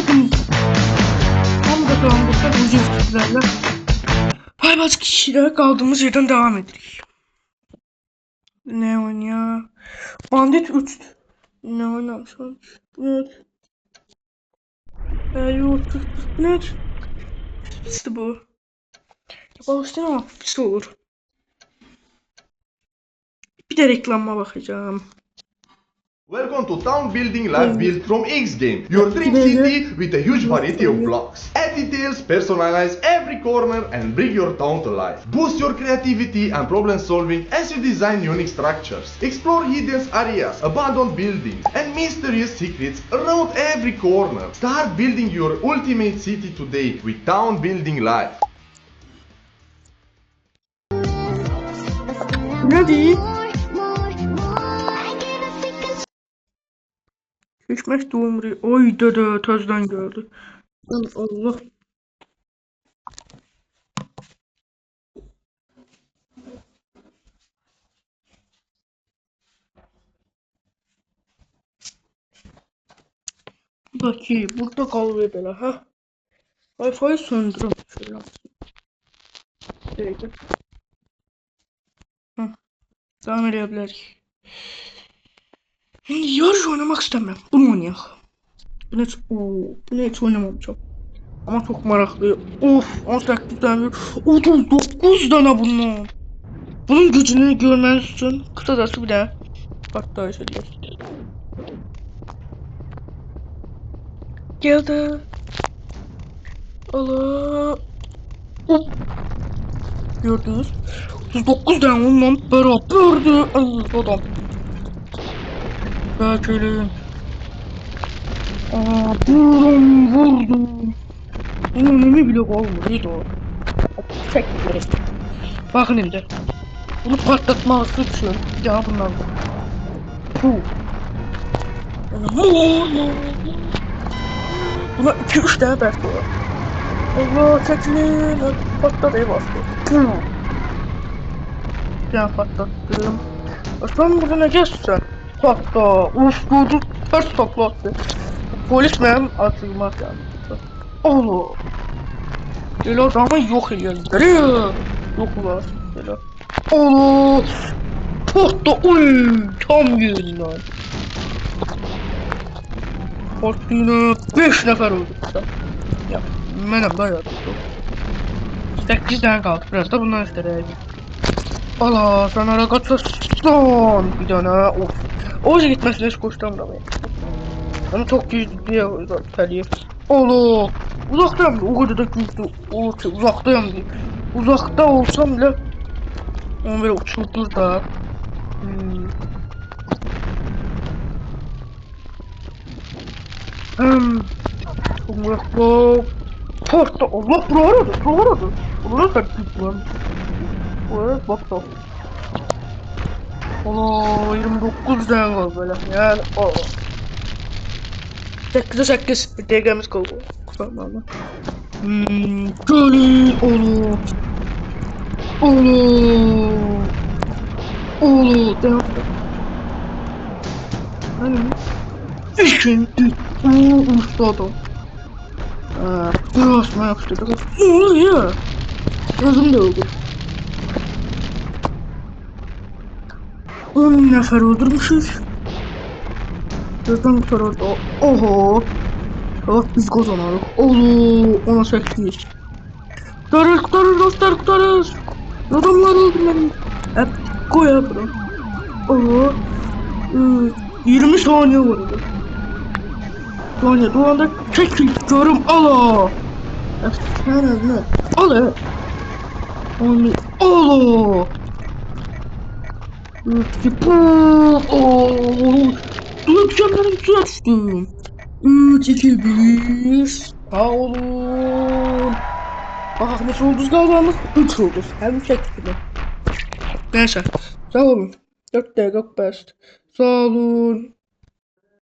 Tam da karanlıkta bu cevizlerle paybaş kişiyle kaldığımız yerden devam edirik. Ne oynuyor? Bandit 3. Ne oynamışım? Evet. Yok. Ne? Pisti bu. Yapalım ama pis olur. Bir de reklama bakacağım. Welcome to Town Building Live built from X Game, your dream city with a huge variety of blocks. Add details, personalize every corner and bring your town to life. Boost your creativity and problem solving as you design unique structures. Explore hidden areas, abandoned buildings and mysterious secrets around every corner. Start building your ultimate city today with Town Building Live. Ready? Geçmek doğumru. Oy dede tezden geldi. Allah. Buradaki burada kalıyor böyle ha. Wi-Fi söndürüm şöyle. Şöyle. Hı. Devam edebiliriz. Şimdi yarış oynamak istemiyorum. Bunu oynayalım. Bunu hiç oynamamışım. Ama çok meraklı. Of 18 tane 39 tane bunun. Bunun gücünü görmeniz için kısacası bir de hatta şöyle geldi. Allah. Gördünüz. 39 tane onunla beraberdi. Adam. Bekleyin. Vurdum. Onun önemi bile kalmadı o. Tek bir. Bakın şimdi. Bunu patlatması için ya bunlar da. Buna 2-3 tane belki var. Allah çekilin. Patladı bastı. Ya patlattım. Aslan burada ne geçsen? Patla. Uf gördüm. Ters taklattı. Polis benim atılmaz yani. Allah. Böyle adamı yok ediyor. Yok var. Böyle. Allah. Patla. Uy. Tam yerinden. Patlayına 5 nefer öldü. Ya benim bayağı da 8 tane kaldı. Biraz da bundan istedim. Allah sen ara kaçırsan bir tane of. Oğuz'a gitmesine hiç koştum da ben. Ama çok ciddiye söyleyeyim. Allah uzaktayım o kadar da güçlü olur ki uzaktayım diye. Uzakta olsam bile onu böyle uçurdur da. Allah porta Allah buralarda. Buralarda taktik var. Evet bak da. Allah 29 tane var böyle yani o. 8 bir DG'miz kaldı. Tamam. Gelin olur. Devam. Hani? İkinci. Ustadım. Biraz mı yapıştırdı? Ne oluyor? Yazım da oldu. 10 nefer öldürmüşüz. Zaten kurtarıldı. Oho. Evet biz kazanırız. Oğlum 18. Kurtarırız dostlar kurtarırız. Adamlar öldürmeyin. Hep koy ya bro. Oho. 20 saniye var orada. Saniye o anda çekil diyorum ala. Efsane ne? Ala. Onu ala. Duyacağım suya düştüm. 3, 2, 1. Sağ olun. Bak nasıl oldu kazandık? 3 oldu. Hem şekilde. Neyse. Sağ olun. 4 dakika best. Sağ olun.